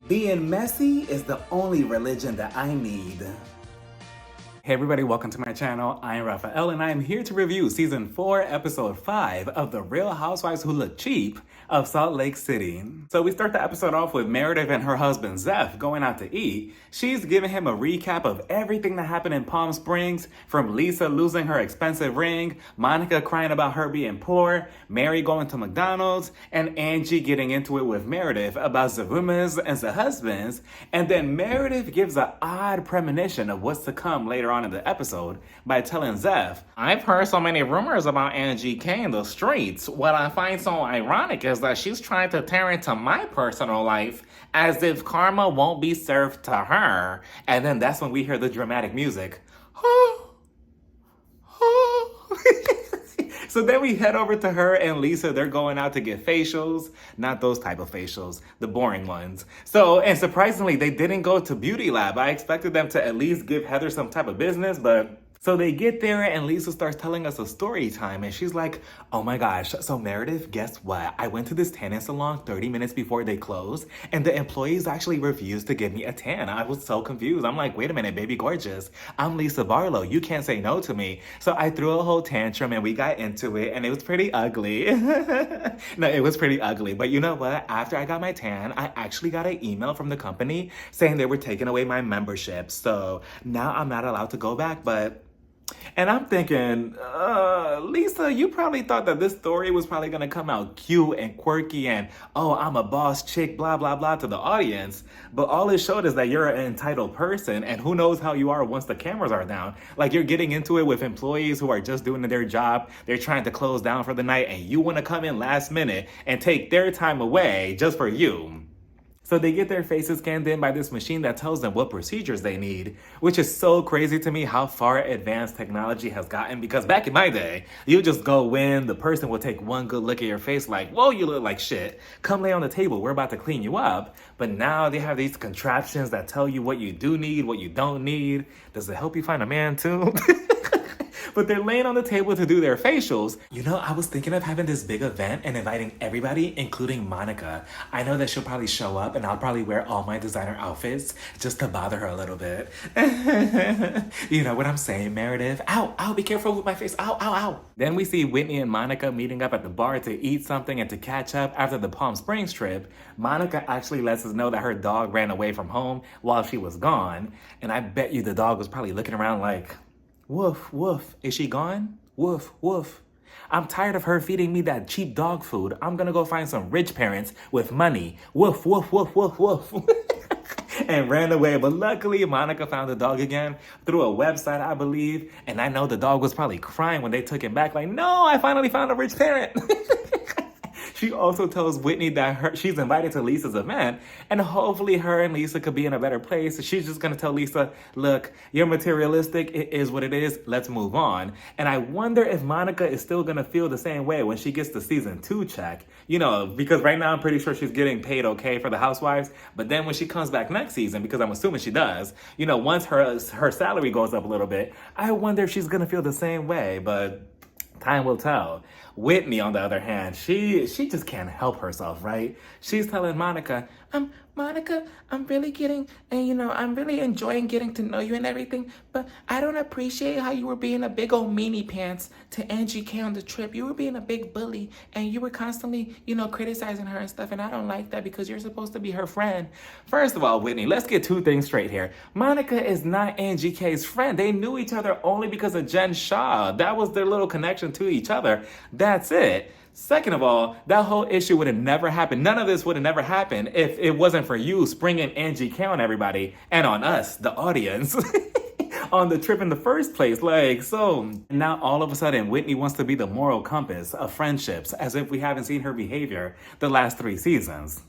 Being messy is the only religion that I need. Hey everybody, welcome to my channel. I am Raphael and I am here to review season 4, episode 5 of The Real Housewives Who Look Cheap of Salt Lake City. So we start the episode off with Meredith and her husband Zeph going out to eat. She's giving him a recap of everything that happened in Palm Springs, from Lisa losing her expensive ring, Monica crying about her being poor, Mary going to McDonald's, and Angie getting into it with Meredith about the rumerzz and the husbands. And then Meredith gives an odd premonition of what's to come later on in the episode by telling Zeph, "I've heard so many rumors about Angie K in the streets. What I find so ironic is that she's trying to tear into my personal life as if karma won't be served to her." And then that's when we hear the dramatic music. So then we head over to her and Lisa. They're going out to get facials. Not those type of facials, the boring ones. So, and surprisingly, they didn't go to Beauty Lab. I expected them to at least give Heather some type of business, but... So they get there and Lisa starts telling us a story time and she's like, "Oh my gosh, so Meredith, guess what? I went to this tanning salon 30 minutes before they closed and the employees actually refused to give me a tan. I was so confused. I'm like, wait a minute, baby gorgeous. I'm Lisa Barlow. You can't say no to me." So I threw a whole tantrum and we got into it and it was pretty ugly. No, it was pretty ugly. But you know what? After I got my tan, I actually got an email from the company saying they were taking away my membership. So now I'm not allowed to go back, but... And I'm thinking, Lisa, you probably thought that this story was probably going to come out cute and quirky and, oh, I'm a boss chick, blah, blah, blah to the audience. But all it showed is that you're an entitled person and who knows how you are once the cameras are down. Like you're getting into it with employees who are just doing their job. They're trying to close down for the night and you want to come in last minute and take their time away just for you. So they get their faces scanned in by this machine that tells them what procedures they need, which is so crazy to me how far advanced technology has gotten, because back in my day, you just go in, the person will take one good look at your face like, "Whoa, you look like shit. Come lay on the table, we're about to clean you up." But now they have these contraptions that tell you what you do need, what you don't need. Does it help you find a man too? But they're laying on the table to do their facials. You know, I was thinking of having this big event and inviting everybody, including Monica. I know that she'll probably show up and I'll probably wear all my designer outfits just to bother her a little bit. You know what I'm saying, Meredith? Ow, ow, be careful with my face. Ow, ow, ow. Then we see Whitney and Monica meeting up at the bar to eat something and to catch up after the Palm Springs trip. Monica actually lets us know that her dog ran away from home while she was gone. And I bet you the dog was probably looking around like, "Woof, woof, is she gone? Woof, woof. I'm tired of her feeding me that cheap dog food. I'm gonna go find some rich parents with money. Woof, woof, woof, woof, woof." And ran away. But luckily, Monica found the dog again through a website, I believe. And I know the dog was probably crying when they took him back. Like, "No, I finally found a rich parent." She also tells Whitney that she's invited to Lisa's event and hopefully her and Lisa could be in a better place. She's just going to tell Lisa, "Look, you're materialistic. It is what it is. Let's move on." And I wonder if Monica is still going to feel the same way when she gets the season 2 check. You know, because right now I'm pretty sure she's getting paid okay for the Housewives. But then when she comes back next season, because I'm assuming she does, you know, once her salary goes up a little bit, I wonder if she's going to feel the same way. But time will tell. Whitney, on the other hand, she just can't help herself, right? She's telling Monica, Monica, I'm really enjoying getting to know you and everything, but I don't appreciate how you were being a big old meanie pants to Angie K on the trip. You were being a big bully and you were constantly, criticizing her and stuff, and I don't like that because you're supposed to be her friend." First of all, Whitney, let's get two things straight here. Monica is not Angie K's friend. They knew each other only because of Jen Shah. That was their little connection to each other. That's it. Second of all, that whole issue would have never happened. None of this would have never happened if it wasn't for you springing Angie K on everybody and on us, the audience, on the trip in the first place. Like, so now all of a sudden, Whitney wants to be the moral compass of friendships, as if we haven't seen her behavior the last 3 seasons.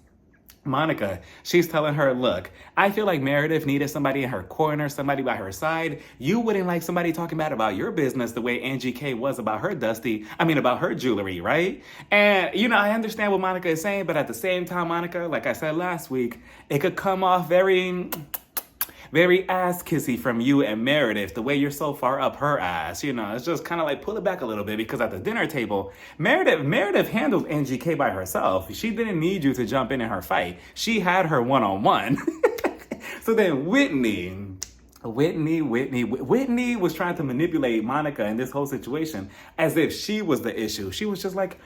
Monica, she's telling her, "Look, I feel like Meredith needed somebody in her corner, somebody by her side. You wouldn't like somebody talking bad about your business the way Angie K was about her about her jewelry, right?" And, I understand what Monica is saying, but at the same time, Monica, like I said last week, it could come off very very ass kissy from you and Meredith, the way you're so far up her ass. You know, it's just kind of like pull it back a little bit because at the dinner table, Meredith handled NGK by herself. She didn't need you to jump in her fight. She had her one-on-one. So then Whitney was trying to manipulate Monica in this whole situation as if she was the issue. She was just like,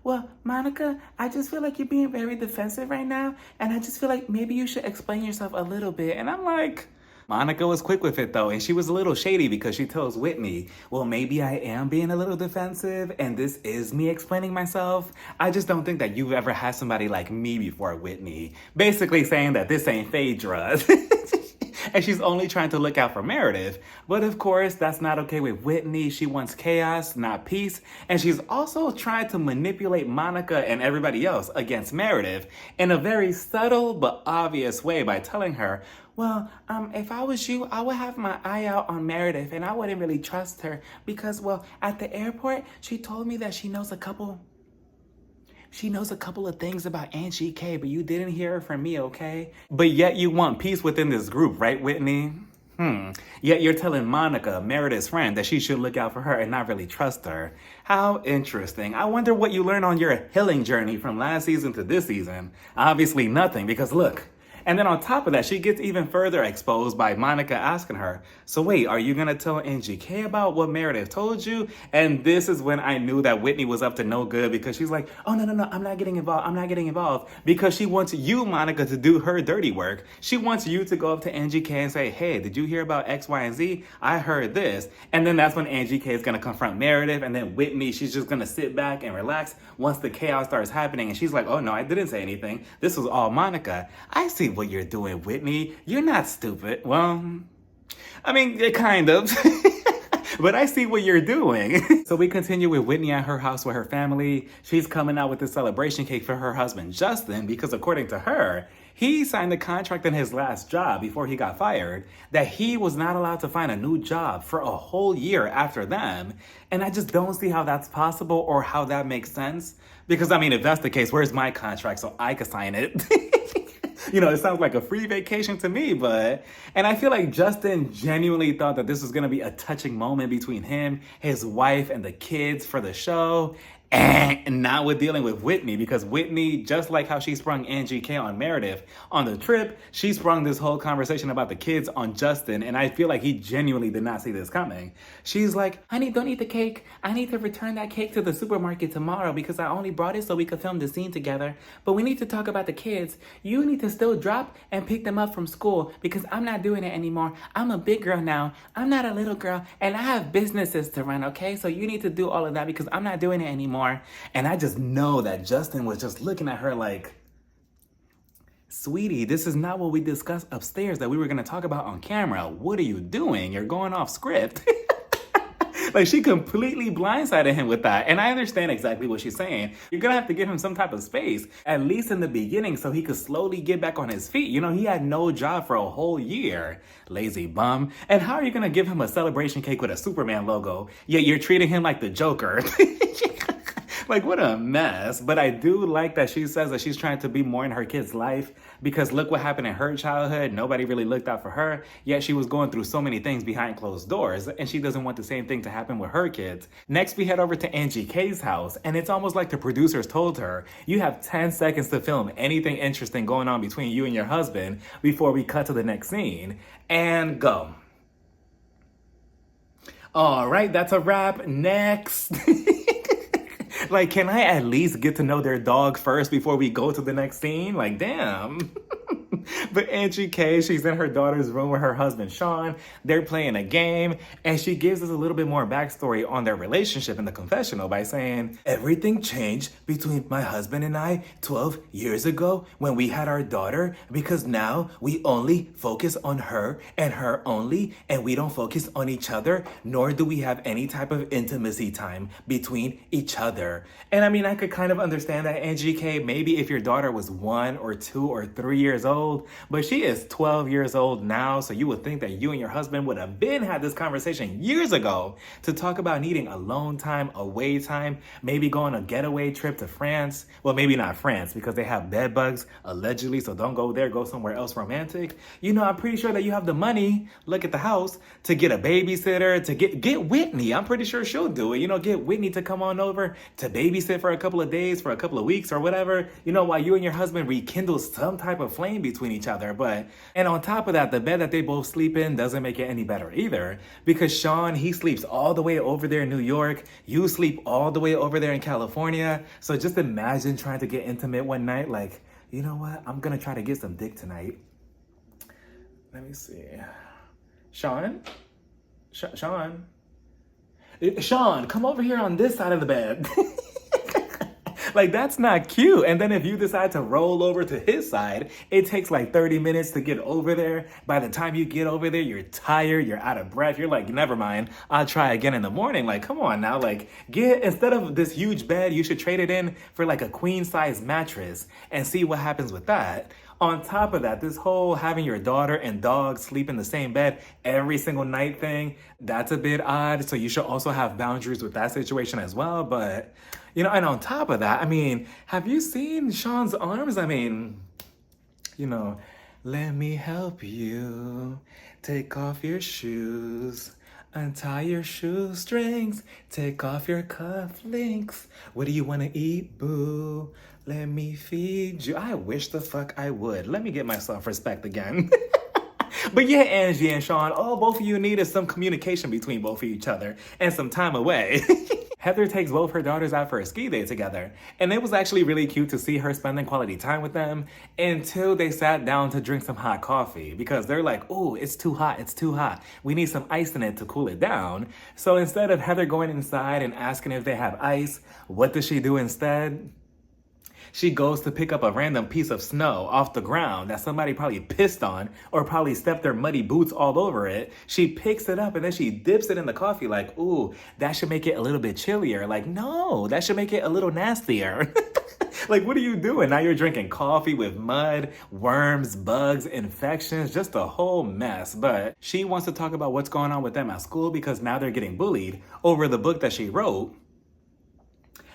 well, Monica, I just feel like you're being very defensive right now. And I just feel like maybe you should explain yourself a little bit. And I'm like, Monica was quick with it though. And she was a little shady because she tells Whitney, well, maybe I am being a little defensive and this is me explaining myself. I just don't think that you've ever had somebody like me before, Whitney. Basically saying that this ain't Phaedra. And she's only trying to look out for Meredith. But of course, that's not okay with Whitney. She wants chaos, not peace. And she's also trying to manipulate Monica and everybody else against Meredith in a very subtle but obvious way by telling her, well, if I was you, I would have my eye out on Meredith and I wouldn't really trust her because, well, at the airport, she told me that she knows a couple of things about Angie K, but you didn't hear it from me, okay? But yet you want peace within this group, right, Whitney? Yet you're telling Monica, Meredith's friend, that she should look out for her and not really trust her. How interesting. I wonder what you learned on your healing journey from last season to this season. Obviously nothing, because look. And then on top of that, she gets even further exposed by Monica asking her, so wait, are you gonna tell NGK about what Meredith told you? And this is when I knew that Whitney was up to no good because she's like, oh, no, I'm not getting involved. Because she wants you, Monica, to do her dirty work. She wants you to go up to NGK and say, hey, did you hear about X, Y, and Z? I heard this. And then that's when NGK is gonna confront Meredith, and then Whitney, she's just gonna sit back and relax once the chaos starts happening. And she's like, oh no, I didn't say anything. This was all Monica. I see what you're doing, Whitney. You're not stupid. Well, I mean, kind of. But I see what you're doing. So we continue with Whitney at her house with her family. She's coming out with a celebration cake for her husband, Justin, because according to her, he signed a contract in his last job before he got fired that he was not allowed to find a new job for a whole year after them. And I just don't see how that's possible or how that makes sense. Because, I mean, if that's the case, where's my contract so I could sign it? You know, it sounds like a free vacation to me, but... And I feel like Justin genuinely thought that this was going to be a touching moment between him, his wife, and the kids for the show. And now we're dealing with Whitney because Whitney, just like how she sprung Angie K on Meredith on the trip, she sprung this whole conversation about the kids on Justin, and I feel like he genuinely did not see this coming. She's like, honey, don't eat the cake. I need to return that cake to the supermarket tomorrow because I only brought it so we could film the scene together. But we need to talk about the kids. You need to still drop and pick them up from school because I'm not doing it anymore. I'm a big girl now. I'm not a little girl, and I have businesses to run, okay? So you need to do all of that because I'm not doing it anymore. And I just know that Justin was just looking at her like, sweetie, this is not what we discussed upstairs that we were going to talk about on camera. What are you doing? You're going off script. Like, she completely blindsided him with that. And I understand exactly what she's saying. You're going to have to give him some type of space, at least in the beginning, so he could slowly get back on his feet. You know, he had no job for a whole year. Lazy bum. And how are you going to give him a celebration cake with a Superman logo, yet you're treating him like the Joker? Like, what a mess. But I do like that she says that she's trying to be more in her kid's life because look what happened in her childhood. Nobody really looked out for her, yet she was going through so many things behind closed doors, and she doesn't want the same thing to happen with her kids. Next, we head over to Angie K's house, and it's almost like the producers told her, you have 10 seconds to film anything interesting going on between you and your husband before we cut to the next scene. And go. All right, that's a wrap. Next. Like, can I at least get to know their dog first before we go to the next scene? Like, damn. But Angie K, she's in her daughter's room with her husband, Sean. They're playing a game, and she gives us a little bit more backstory on their relationship in the confessional by saying, everything changed between my husband and I 12 years ago when we had our daughter because now we only focus on her and her only, and we don't focus on each other, nor do we have any type of intimacy time between each other. And I mean, I could kind of understand that, Angie K. Maybe if your daughter was 1 or 2 or 3 years old, old, but she is 12 years old now. So you would think that you and your husband would have had this conversation years ago to talk about needing alone time, away time, maybe going a getaway trip to France. Well, maybe not France because they have bed bugs allegedly. So don't go there, go somewhere else romantic. You know, I'm pretty sure that you have the money, look at the house, to get a babysitter, to get Whitney. I'm pretty sure she'll do it. You know, get Whitney to come on over to babysit for a couple of days, for a couple of weeks or whatever, you know, while you and your husband rekindle some type of flame between each other. And on top of that, the bed that they both sleep in doesn't make it any better either, because Sean, he sleeps all the way over there in New York. You sleep all the way over there in California. So just imagine trying to get intimate one night. Like, you know what? I'm going to try to get some dick tonight. Let me see. Sean? Sean? Sean, come over here on this side of the bed. Like, that's not cute. And then if you decide to roll over to his side, it takes like 30 minutes to get over there. By the time you get over there, you're tired, you're out of breath. You're like, never mind, I'll try again in the morning. Like, come on now. Like, instead of this huge bed, you should trade it in for like a queen size mattress and see what happens with that. On top of that, this whole having your daughter and dog sleep in the same bed every single night thing, that's a bit odd. So you should also have boundaries with that situation as well. But, you know, and on top of that, I mean, have you seen Sean's arms? I mean, you know, let me help you. Take off your shoes. Untie your shoestrings. Take off your cufflinks. What do you want to eat, boo? Let me feed you. I wish the fuck I would. Let me get my self-respect again. But yeah, Angie and Sean, all both of you need is some communication between both of each other and some time away. Heather takes both her daughters out for a ski day together, and it was actually really cute to see her spending quality time with them until they sat down to drink some hot coffee, because they're like, oh, it's too hot, it's too hot. We need some ice in it to cool it down. So instead of Heather going inside and asking if they have ice, what does she do instead? She goes to pick up a random piece of snow off the ground that somebody probably pissed on or probably stepped their muddy boots all over it. She picks it up and then she dips it in the coffee like, ooh, that should make it a little bit chillier. Like, no, that should make it a little nastier. Like, what are you doing? Now you're drinking coffee with mud, worms, bugs, infections, just a whole mess. But she wants to talk about what's going on with them at school because now they're getting bullied over the book that she wrote,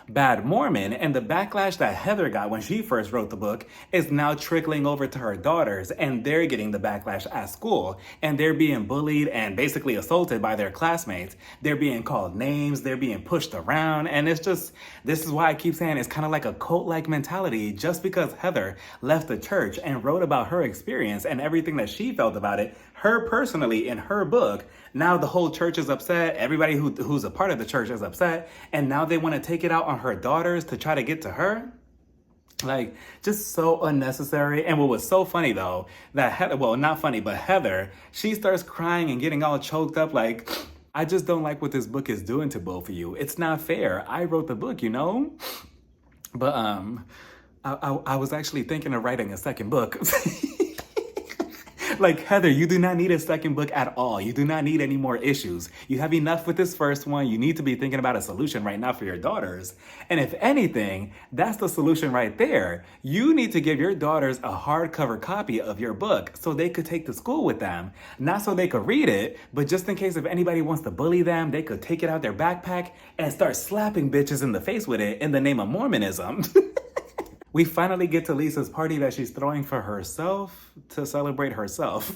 Bad Mormon, and the backlash that Heather got when she first wrote the book is now trickling over to her daughters, and they're getting the backlash at school, and they're being bullied and basically assaulted by their classmates. They're being called names, they're being pushed around, and it's just, this is why I keep saying it's kind of like a cult-like mentality. Just because Heather left the church and wrote about her experience and everything that she felt about it, her personally in her book, now the whole church is upset, everybody who's a part of the church is upset, and now they want to take it out on her daughters to try to get to her. Like, just so unnecessary. And what was so funny though, that Heather, well, not funny, but Heather, she starts crying and getting all choked up like, I just don't like what this book is doing to both of you. It's not fair. I wrote the book, you know? But I was actually thinking of writing a second book. Like, Heather, you do not need a second book at all. You do not need any more issues. You have enough with this first one. You need to be thinking about a solution right now for your daughters. And if anything, that's the solution right there. You need to give your daughters a hardcover copy of your book so they could take to school with them. Not so they could read it, but just in case if anybody wants to bully them, they could take it out their backpack and start slapping bitches in the face with it in the name of Mormonism. We finally get to Lisa's party that she's throwing for herself to celebrate herself.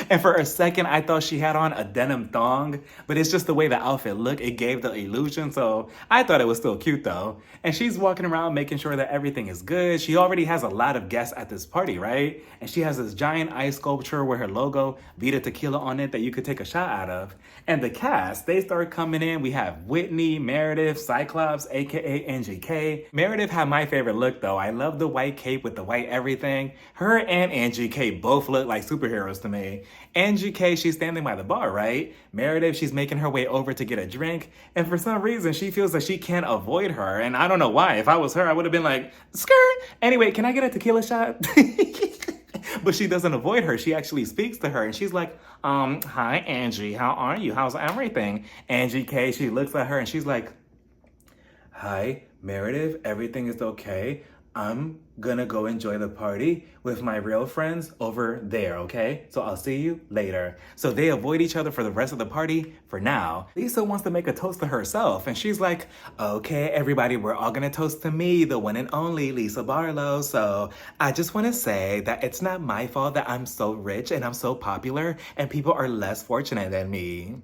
And for a second, I thought she had on a denim thong, but it's just the way the outfit looked. It gave the illusion, so I thought it was still cute though. And she's walking around making sure that everything is good. She already has a lot of guests at this party, right? And she has this giant ice sculpture with her logo, Vida Tequila, on it that you could take a shot out of. And the cast, they start coming in. We have Whitney, Meredith, Cyclops, aka NGK. Meredith had my favorite look though. I love the white cape with the white everything. Her and NGK both look like superheroes to me. NGK, she's standing by the bar, right? Meredith, she's making her way over to get a drink. And for some reason, she feels that she can't avoid her. And I don't know why. If I was her, I would have been like, skirt. Anyway, can I get a tequila shot? But she doesn't avoid her. She actually speaks to her. And she's like, hi, Angie. How are you? How's everything? NGK, she looks at her and she's like, hi, Meredith. Everything is okay. I'm gonna go enjoy the party with my real friends over there, okay? So I'll see you later. So they avoid each other for the rest of the party for now. Lisa wants to make a toast to herself, and she's like, okay, everybody, we're all gonna toast to me, the one and only Lisa Barlow. So I just wanna say that it's not my fault that I'm so rich and I'm so popular and people are less fortunate than me.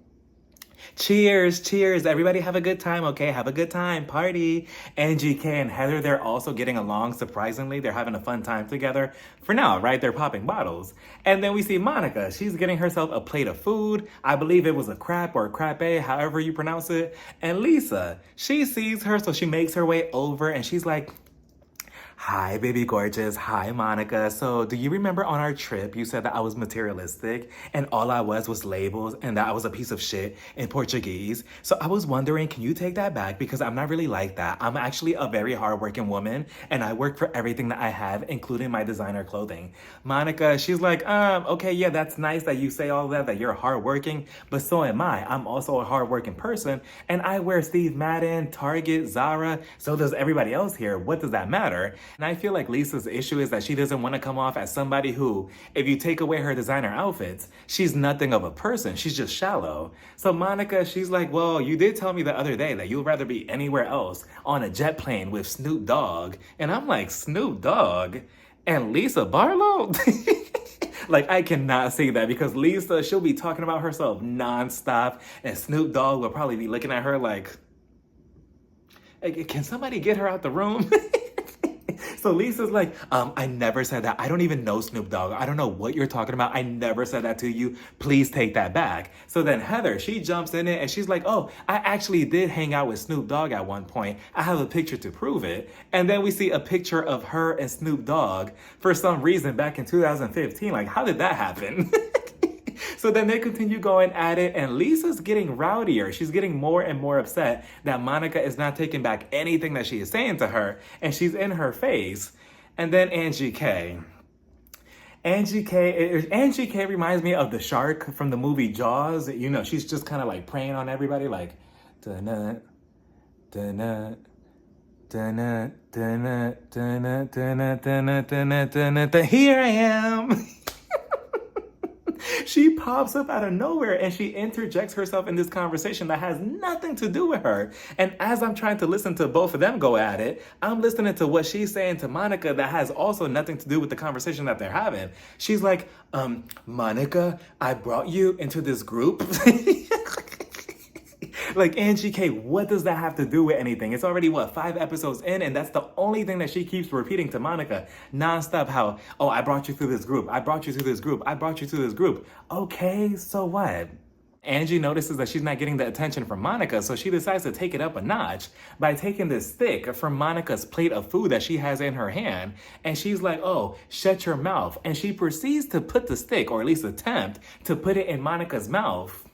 Cheers, cheers. Everybody have a good time, okay? Have a good time. Party. Angie K and Heather, they're also getting along, surprisingly. They're having a fun time together. For now, right? They're popping bottles. And then we see Monica. She's getting herself a plate of food. I believe it was a crepe or crepe, however you pronounce it. And Lisa, she sees her, so she makes her way over and she's like, hi, baby gorgeous. Hi, Monica. So do you remember on our trip, you said that I was materialistic and all I was labels and that I was a piece of shit in Portuguese. So I was wondering, can you take that back? Because I'm not really like that. I'm actually a very hardworking woman and I work for everything that I have, including my designer clothing. Monica, she's like, okay, yeah, that's nice that you say all that you're hardworking, but so am I. I'm also a hardworking person and I wear Steve Madden, Target, Zara. So does everybody else here. What does that matter? And I feel like Lisa's issue is that she doesn't want to come off as somebody who, if you take away her designer outfits, she's nothing of a person. She's just shallow. So Monica, she's like, well, you did tell me the other day that you'd rather be anywhere else on a jet plane with Snoop Dogg. And I'm like, Snoop Dogg? And Lisa Barlow? Like, I cannot say that because Lisa, she'll be talking about herself nonstop and Snoop Dogg will probably be looking at her like, hey, can somebody get her out the room? So Lisa's like, I never said that. I don't even know Snoop Dogg. I don't know what you're talking about. I never said that to you. Please take that back. So then Heather, she jumps in it and she's like, oh, I actually did hang out with Snoop Dogg at one point. I have a picture to prove it. And then we see a picture of her and Snoop Dogg for some reason back in 2015. Like, how did that happen? So then they continue going at it and Lisa's getting rowdier. She's getting more and more upset that Monica is not taking back anything that she is saying to her and she's in her face. And then Angie K. Angie K reminds me of the shark from the movie Jaws. You know, she's just kind of like preying on everybody like, da-na, da-na, da-na, da-na, da-na, da-na, da-na, da-na, da-na, here I am. She pops up out of nowhere and she interjects herself in this conversation that has nothing to do with her. And as I'm trying to listen to both of them go at it, I'm listening to what she's saying to Monica that has also nothing to do with the conversation that they're having. She's like, Monica, I brought you into this group. Like, Angie K, what does that have to do with anything? It's already, 5 episodes in, and that's the only thing that she keeps repeating to Monica nonstop. How, oh, I brought you through this group. I brought you through this group. I brought you through this group. Okay, so what? Angie notices that she's not getting the attention from Monica, so she decides to take it up a notch by taking this stick from Monica's plate of food that she has in her hand, and she's like, oh, shut your mouth. And she proceeds to put the stick, or at least attempt, to put it in Monica's mouth.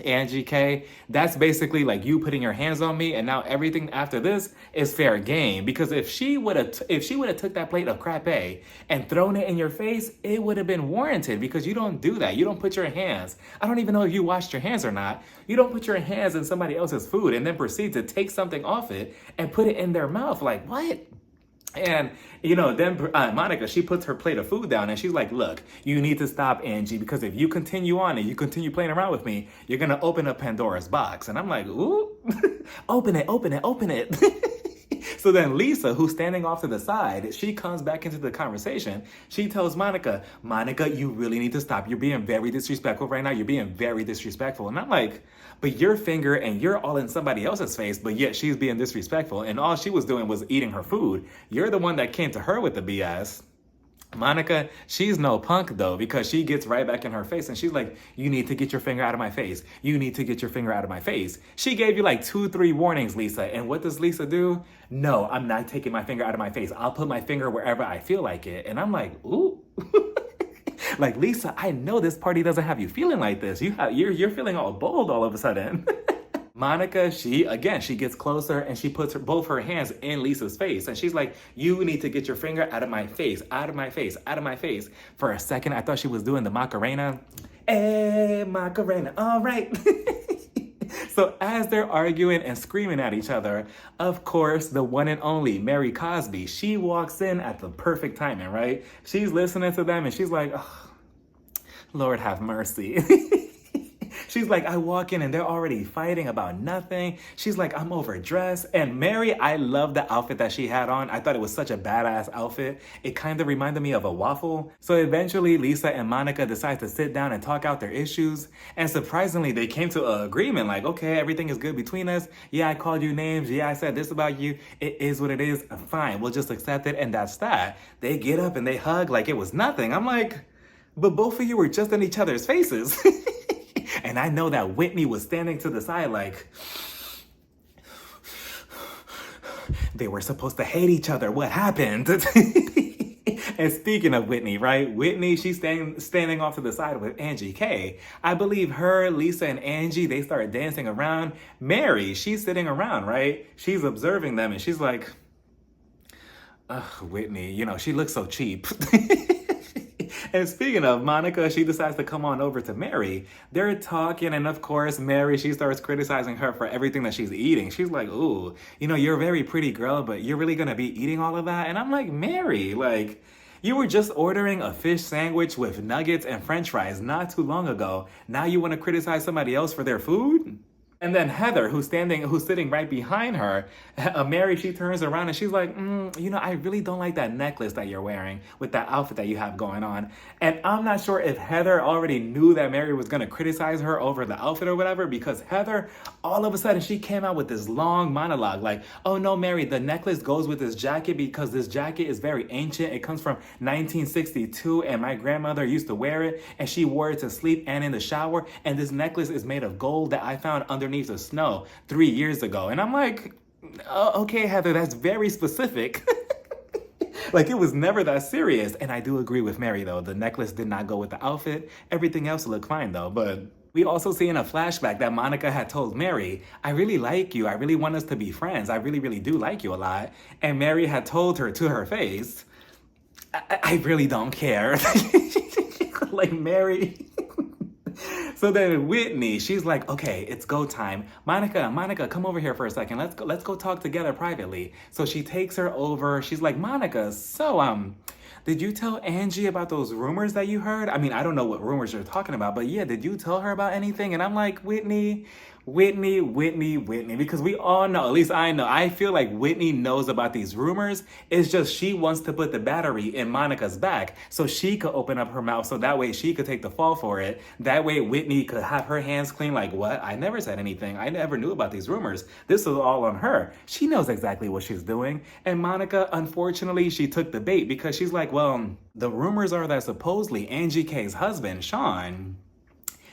Angie K, that's basically like you putting your hands on me, and now everything after this is fair game. Because if she would have took that plate of crepe and thrown it in your face, it would have been warranted. Because you don't do that. You don't put your hands. I don't even know if you washed your hands or not. You don't put your hands in somebody else's food and then proceed to take something off it and put it in their mouth. Like, what? And, you know, then Monica, she puts her plate of food down and she's like, look, you need to stop, Angie, because if you continue on and you continue playing around with me, you're going to open up Pandora's box. And I'm like, ooh, open it, open it, open it. So then Lisa, who's standing off to the side, she comes back into the conversation. She tells Monica, Monica, you really need to stop. You're being very disrespectful right now. You're being very disrespectful. And I'm like, but your finger and you're all in somebody else's face, but yet she's being disrespectful. And all she was doing was eating her food. You're the one that came to her with the BS. Monica, she's no punk though, because she gets right back in her face and she's like, you need to get your finger out of my face. You need to get your finger out of my face. She gave you like 2-3 warnings, Lisa. And what does Lisa do? No, I'm not taking my finger out of my face. I'll put my finger wherever I feel like it. And I'm like, ooh. Like, Lisa, I know this party doesn't have you feeling like this. You're feeling all bold all of a sudden. Monica, she gets closer and she puts both her hands in Lisa's face. And she's like, you need to get your finger out of my face, out of my face, out of my face. For a second, I thought she was doing the Macarena. Hey, Macarena, all right. So as they're arguing and screaming at each other, of course, the one and only Mary Cosby, she walks in at the perfect timing, right? She's listening to them and she's like, oh, Lord have mercy. She's like, I walk in and they're already fighting about nothing. She's like, I'm overdressed. And Mary, I love the outfit that she had on. I thought it was such a badass outfit. It kind of reminded me of a waffle. So eventually, Lisa and Monica decide to sit down and talk out their issues. And surprisingly, they came to an agreement like, okay, everything is good between us. Yeah, I called you names. Yeah, I said this about you. It is what it is. Fine, we'll just accept it. And that's that. They get up and they hug like it was nothing. I'm like, but both of you were just in each other's faces. And I know that Whitney was standing to the side like, they were supposed to hate each other. What happened? And speaking of Whitney, right? Whitney, she's standing off to the side with Angie K. I believe her, Lisa, and Angie, they start dancing around. Mary, she's sitting around, right? She's observing them and she's like, ugh, Whitney, you know, she looks so cheap. And speaking of Monica, she decides to come on over to Mary. They're talking, and of course, Mary, she starts criticizing her for everything that she's eating. She's like, ooh, you know, you're a very pretty girl, but you're really gonna be eating all of that? And I'm like, Mary, like, you were just ordering a fish sandwich with nuggets and french fries not too long ago. Now you wanna criticize somebody else for their food? And then Heather, who's sitting right behind her, Mary, she turns around and she's like, you know, I really don't like that necklace that you're wearing with that outfit that you have going on. And I'm not sure if Heather already knew that Mary was going to criticize her over the outfit or whatever, because Heather, all of a sudden, she came out with this long monologue like, oh no, Mary, the necklace goes with this jacket because this jacket is very ancient. It comes from 1962 and my grandmother used to wear it and she wore it to sleep and in the shower. And this necklace is made of gold that I found underneath the snow 3 years ago. And I'm like, okay, Heather, that's very specific. Like, it was never that serious. And I do agree with Mary, though. The necklace did not go with the outfit. Everything else looked fine, though. But we also see in a flashback that Monica had told Mary, I really like you. I really want us to be friends. I really, really do like you a lot. And Mary had told her to her face, I really don't care. Like, Mary... So then Whitney, she's like, okay, it's go time. Monica, come over here for a second. Let's go talk together privately. So she takes her over. She's like, Monica, so did you tell Angie about those rumors that you heard? I mean, I don't know what rumors you're talking about, but yeah, did you tell her about anything? And I'm like, Whitney, because we all know, at least I know, I feel like Whitney knows about these rumors. It's just she wants to put the battery in Monica's back so she could open up her mouth so that way she could take the fall for it. That way Whitney could have her hands clean like, what? I never said anything. I never knew about these rumors. This was all on her. She knows exactly what she's doing. And Monica, unfortunately, she took the bait because she's like, well, the rumors are that supposedly Angie K's husband, Sean,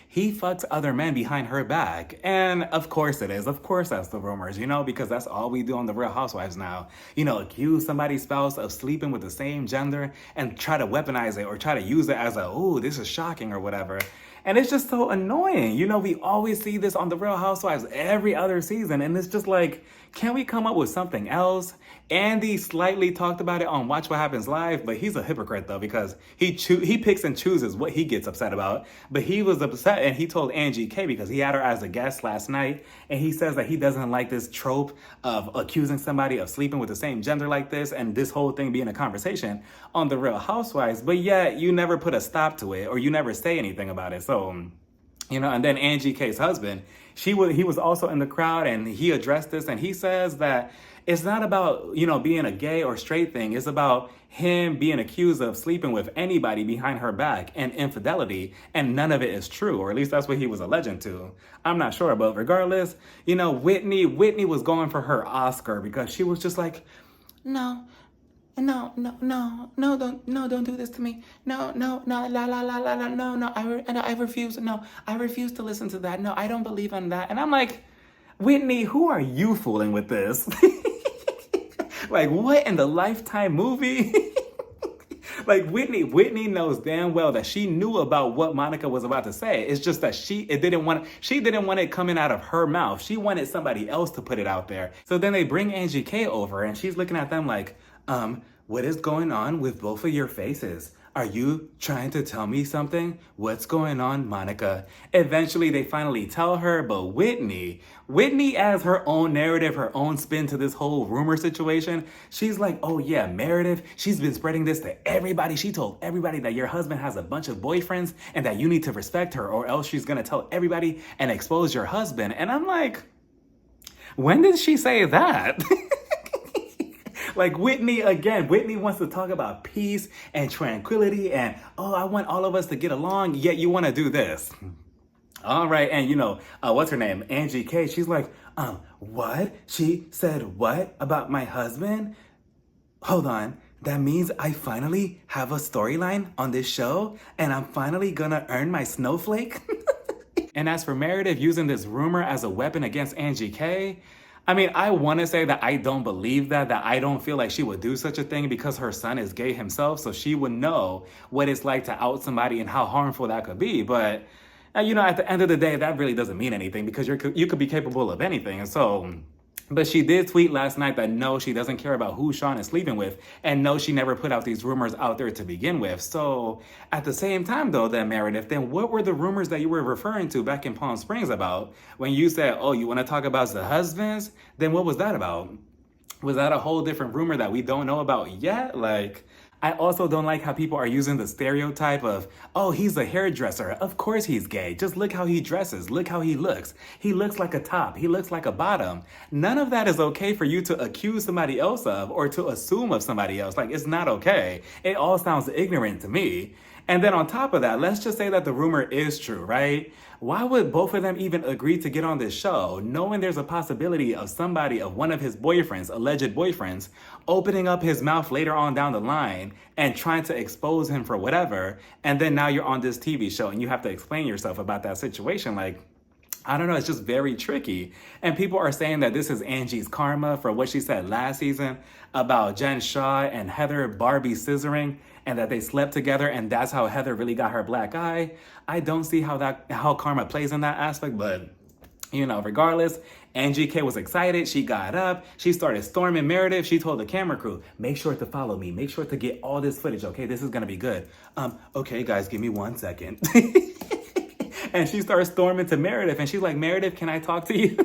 he fucks other men behind her back. And of course it is. Of course that's the rumors, you know, because that's all we do on the Real Housewives now. You know, accuse somebody's spouse of sleeping with the same gender and try to weaponize it or try to use it as a, oh, this is shocking or whatever. And it's just so annoying. You know, we always see this on the Real Housewives every other season. And it's just like, can we come up with something else? Andy slightly talked about it on Watch What Happens Live, but he's a hypocrite though, because he picks and chooses what he gets upset about. But he was upset and he told Angie K because he had her as a guest last night. And he says that he doesn't like this trope of accusing somebody of sleeping with the same gender like this and this whole thing being a conversation on the Real Housewives. But yet you never put a stop to it or you never say anything about it. So, you know, and then Angie K's husband, he was also in the crowd and he addressed this and he says that it's not about, you know, being a gay or straight thing. It's about him being accused of sleeping with anybody behind her back and infidelity, and none of it is true, or at least that's what he was alleging to. I'm not sure, but regardless, you know, Whitney was going for her Oscar because she was just like, no, don't do this to me. No, I refuse. No, I refuse to listen to that. No, I don't believe in that. And I'm like, Whitney, who are you fooling with this? Like, what in the Lifetime movie? Like, Whitney knows damn well that she knew about what Monica was about to say. It's just that she didn't want it coming out of her mouth. She wanted somebody else to put it out there. So then they bring Angie K over and she's looking at them like, what is going on with both of your faces? Are you trying to tell me something? What's going on, Monica? Eventually, they finally tell her, but Whitney has her own narrative, her own spin to this whole rumor situation. She's like, oh yeah, Meredith, she's been spreading this to everybody. She told everybody that your husband has a bunch of boyfriends and that you need to respect her or else she's gonna tell everybody and expose your husband. And I'm like, when did she say that? Like Whitney wants to talk about peace and tranquility and, oh, I want all of us to get along, yet you want to do this. All right, and what's her name? Angie K. She's like, what? She said what about my husband? Hold on. That means I finally have a storyline on this show and I'm finally gonna earn my snowflake? And as for Meredith using this rumor as a weapon against Angie K, I mean, I want to say that I don't believe that I don't feel like she would do such a thing because her son is gay himself, so she would know what it's like to out somebody and how harmful that could be. But, at the end of the day, that really doesn't mean anything because you could be capable of anything. And so, but she did tweet last night that no, she doesn't care about who Sean is sleeping with, and no, she never put out these rumors out there to begin with. So at the same time though, then Meredith, then what were the rumors that you were referring to back in Palm Springs about when you said, oh, you want to talk about the husbands? Then what was that about? Was that a whole different rumor that we don't know about yet? Like, I also don't like how people are using the stereotype of, oh, he's a hairdresser. Of course he's gay. Just look how he dresses. Look how he looks. He looks like a top. He looks like a bottom. None of that is okay for you to accuse somebody else of or to assume of somebody else. Like, it's not okay. It all sounds ignorant to me. And then on top of that, let's just say that the rumor is true, right? Why would both of them even agree to get on this show, knowing there's a possibility of one of his boyfriends, alleged boyfriends, opening up his mouth later on down the line and trying to expose him for whatever, and then now you're on this TV show and you have to explain yourself about that situation? Like, I don't know, it's just very tricky. And people are saying that this is Angie's karma for what she said last season about Jen Shaw and Heather Barbie scissoring and that they slept together and that's how Heather really got her black eye. I don't see how karma plays in that aspect, but regardless, Angie K was excited. She got up. She started storming Meredith. She told the camera crew, make sure to follow me. Make sure to get all this footage, okay? This is going to be good. Okay, guys, give me 1 second. And she started storming to Meredith. And she's like, Meredith, can I talk to you?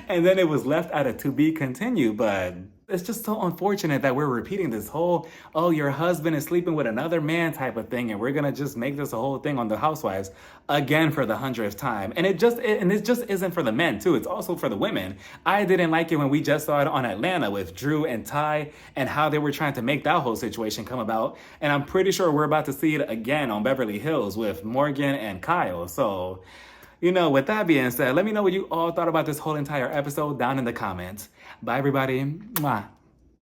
And then it was left at a to be continued. But it's just so unfortunate that we're repeating this whole, oh, your husband is sleeping with another man type of thing. And we're going to just make this a whole thing on the Housewives again for the 100th time. And it just isn't for the men, too. It's also for the women. I didn't like it when we just saw it on Atlanta with Drew and Ty and how they were trying to make that whole situation come about. And I'm pretty sure we're about to see it again on Beverly Hills with Morgan and Kyle. So, with that being said, let me know what you all thought about this whole entire episode down in the comments. Bye, everybody. Mwah.